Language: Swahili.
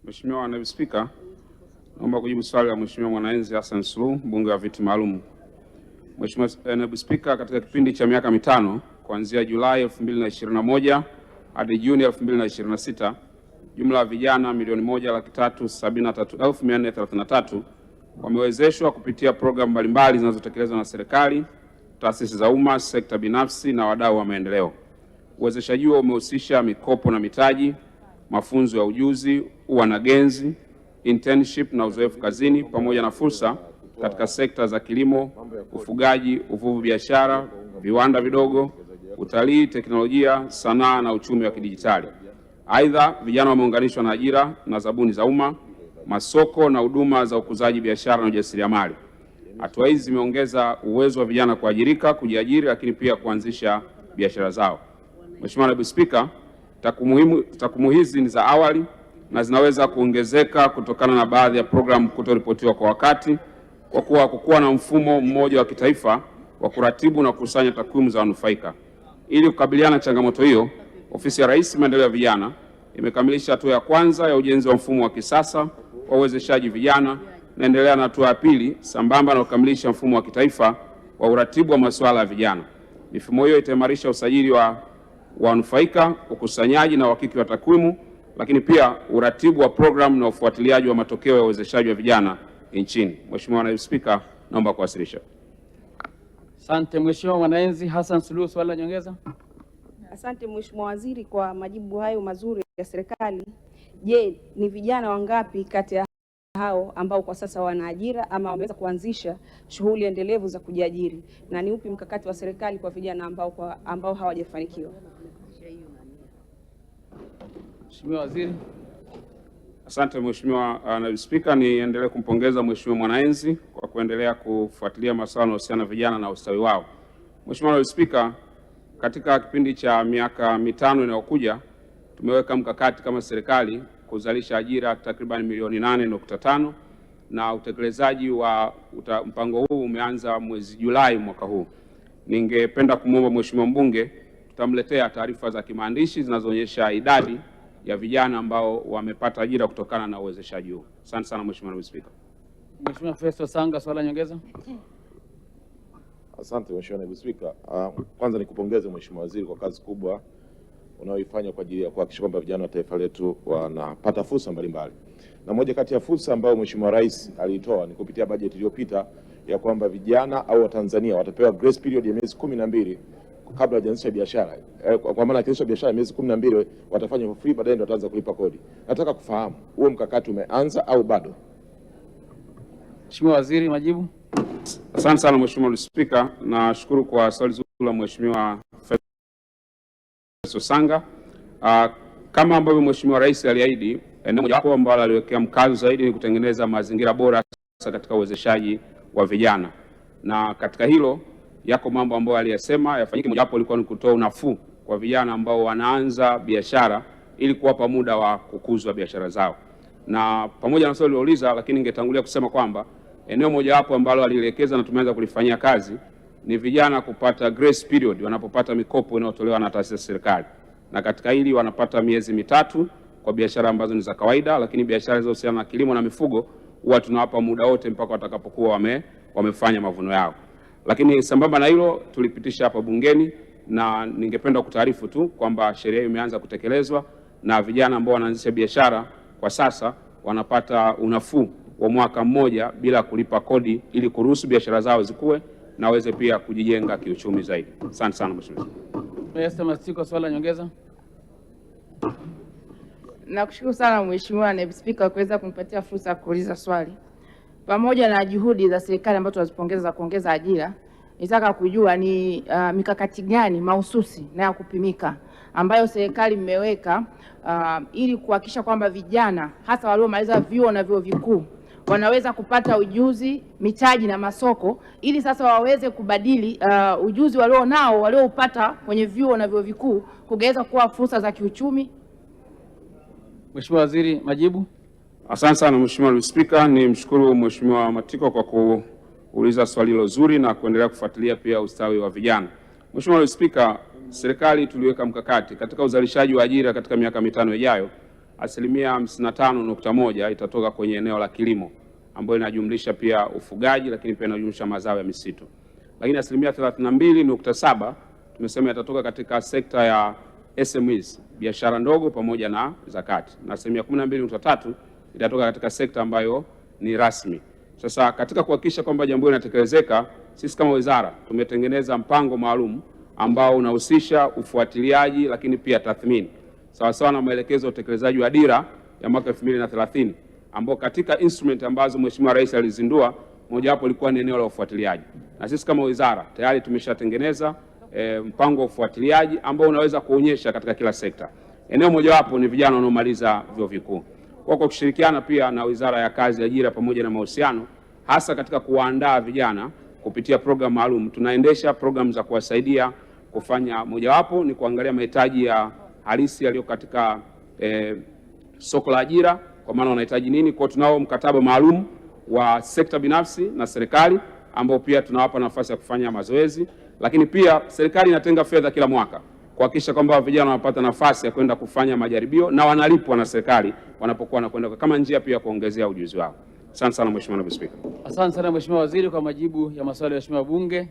Mheshimiwa Naibu Spika, naomba kujibu swali la Mheshimiwa Mwanaenzi Hassan Suluhu, mbunge wa viti maalum. Mheshimiwa Naibu Spika, katika kipindi cha miaka mitano kuanzia Julai 2021 hadi Juni 2026, jumla ya vijana 1,373,433 wamewezeshwa kupitia programu mbalimbali zinazotekelezwa na serikali, taasisi za umma, sekta binafsi na wadau wa maendeleo. Uwezeshaji huo umehusisha mikopo na mitaji, mafunzo ya ujuzi, uanagenzi, internship na uzoefu kazini, pamoja na fursa katika sekta za kilimo, ufugaji, uvuvi, biashara, viwanda vidogo, utalii, teknolojia, sanaa na uchumi wa kidijitali. Aidha, vijana wameunganishwa na ajira na zabuni za umma, masoko na huduma za ukuzaji biashara na ujasiriamali. Hatua hizi zimeongeza uwezo wa vijana kuajirika, kujiajiri, lakini pia kuanzisha biashara zao. Mheshimiwa Naibu Spika, takwimu hizi ni za awali na zinaweza kuongezeka kutokana na baadhi ya programu kutoripotiwa kwa wakati, kwa kuwa hakukuwa na mfumo mmoja wa kitaifa wa kuratibu na kukusanya takwimu za wanufaika. Ili kukabiliana na changamoto hiyo, Ofisi ya Rais Maendeleo ya Vijana imekamilisha hatua ya kwanza ya ujenzi wa mfumo wa kisasa wa uwezeshaji vijana, naendelea na hatua ya pili sambamba na kukamilisha mfumo wa kitaifa wa uratibu wa masuala ya vijana. Mifumo hiyo itaimarisha usajili wa wanufaika, ukusanyaji na uhakiki wa takwimu, lakini pia uratibu wa programu na ufuatiliaji wa matokeo ya uwezeshaji wa vijana nchini. Mheshimiwa Naibu Spika, naomba kuwasilisha. Asante. Mheshimiwa Mwanaenzi Hassan Suluhu, swali la nyongeza. Asante Mheshimiwa Waziri kwa majibu hayo mazuri ya serikali. Je, ni vijana wangapi kati ya hao ambao kwa sasa wana ajira ama wameweza kuanzisha shughuli endelevu za kujiajiri, na ni upi mkakati wa serikali kwa vijana ambao hawajafanikiwa? Mheshimiwa Waziri. Asante Mheshimiwa Naibu Spika, niendelee kumpongeza Mheshimiwa Mwanaenzi kwa kuendelea kufuatilia masuala yanayohusiana na vijana na ustawi wao. Mheshimiwa Naibu Spika, katika kipindi cha miaka mitano inayokuja tumeweka mkakati kama serikali kuzalisha ajira takriban milioni 8.5 na utekelezaji wa mpango huu umeanza mwezi Julai mwaka huu. Ningependa kumwomba Mheshimiwa mbunge tutamletea taarifa za kimaandishi zinazoonyesha idadi ya vijana ambao wamepata ajira kutokana na uwezeshaji huu. Asante sana Mheshimiwa Naibu Spika. Mheshimiwa Festo Sanga, swali la nyongeza. Asante Mheshimiwa Naibu Spika. Kwanza nikupongeze Mheshimiwa Waziri kwa kazi kubwa unaoifanya kwa ajili ya kuhakikisha kwamba vijana wa taifa letu wanapata fursa mbalimbali. Na moja kati ya fursa ambayo Mheshimiwa Rais aliitoa ni kupitia bajeti iliyopita ya kwamba vijana au Watanzania watapewa grace period ya miezi 12 kabla hawajaanzisha biashara. Kwa maana akianzisha biashara miezi 12 watafanya for free, baadaye ndio wataanza kulipa kodi. Nataka kufahamu huo mkakati umeanza au bado? Mheshimiwa Waziri, majibu. Asante sana Mheshimiwa Spika, nashukuru kwa swali zuri la Mheshimiwa Festo Sanga. Kama ambavyo Mheshimiwa Rais aliahidi, eneo mojawapo ambalo aliwekea mkazo zaidi ni kutengeneza mazingira bora katika uwezeshaji wa vijana, na katika hilo yako mambo ambayo aliyasema yafanyike. Mojawapo ilikuwa ni kutoa unafuu kwa vijana ambao wanaanza biashara ili kuwapa muda wa kukuzwa biashara zao. Na pamoja na swali lilouliza, lakini ningetangulia kusema kwamba eneo mojawapo ambalo alielekeza na tumeanza kulifanyia kazi ni vijana kupata grace period wanapopata mikopo inayotolewa na taasisi za serikali. Na katika hili wanapata miezi mitatu kwa biashara ambazo ni za kawaida, lakini biashara zinazohusiana na kilimo na mifugo huwa tunawapa muda wote mpaka watakapokuwa wamefanya mavuno yao. Lakini sambamba na hilo tulipitisha hapa bungeni, na ningependa kutaarifu tu kwamba sheria hiyo imeanza kutekelezwa na vijana ambao wanaanzisha biashara kwa sasa wanapata unafuu wa mwaka mmoja bila kulipa kodi ili kuruhusu biashara zao zikue na waweze pia kujijenga kiuchumi zaidi. Asante sana Mheshimiwa. Esther Masiko, swali la nyongeza. Nakushukuru sana Mheshimiwa Naibu Spika kuweza kunipatia fursa ya kuuliza swali. Pamoja na juhudi za serikali ambazo tunazipongeza za kuongeza ajira, nitaka kujua ni mikakati gani mahususi na ya kupimika ambayo serikali mmeweka ili kuhakikisha kwamba vijana hasa waliomaliza vyuo na vyuo vikuu wanaweza kupata ujuzi, mitaji na masoko ili sasa waweze kubadili ujuzi walioupata kwenye vyuo na vyuo vikuu kugeuza kuwa fursa za kiuchumi. Mheshimiwa Waziri, majibu. Asante sana Mheshimiwa Naibu Spika, ni mshukuru Mheshimiwa Matiko kwa kuuliza swali hilo zuri na kuendelea kufuatilia pia ustawi wa vijana. Mheshimiwa Naibu Spika, serikali tuliweka mkakati katika uzalishaji wa ajira katika miaka mitano ijayo asilimia 55.1 itatoka kwenye eneo la kilimo ambayo inajumlisha pia ufugaji, lakini pia inajumlisha mazao ya misitu. Lakini asilimia 32.7 tumesema itatoka katika sekta ya SMEs, biashara ndogo pamoja na zakati, na asilimia 12.3 itatoka katika sekta ambayo ni rasmi. Sasa katika kuhakikisha kwamba jambo hili linatekelezeka, sisi kama wizara tumetengeneza mpango maalum ambao unahusisha ufuatiliaji lakini pia tathmini sawasawa na maelekezo ya utekelezaji wa dira ya mwaka 2030 ambao katika instrument ambazo Mheshimiwa Rais alizindua mojawapo ilikuwa ni eneo la ufuatiliaji, na sisi kama wizara tayari tumeshatengeneza mpango wa ufuatiliaji ambao unaweza kuonyesha katika kila sekta. Eneo mojawapo ni vijana wanaomaliza vyuo vikuu. Kwa kushirikiana pia na Wizara ya Kazi, Ajira pamoja na Mahusiano, hasa katika kuwaandaa vijana kupitia program maalum, tunaendesha program za kuwasaidia kufanya, mojawapo ni kuangalia mahitaji ya halisi yaliyo katika soko la ajira, kwa maana wanahitaji nini. Kwa tunao mkataba maalum wa sekta binafsi na serikali ambao pia tunawapa nafasi ya kufanya mazoezi, lakini pia serikali inatenga fedha kila mwaka kuhakikisha kwamba vijana wanapata nafasi ya kwenda kufanya majaribio na wanalipwa na serikali wanapokuwa wanakwenda kama njia pia kuongezea ujuzi wao. Asante sana Mheshimiwa Naibu Spika. Asante sana Mheshimiwa Waziri kwa majibu ya maswali ya Mheshimiwa Bunge.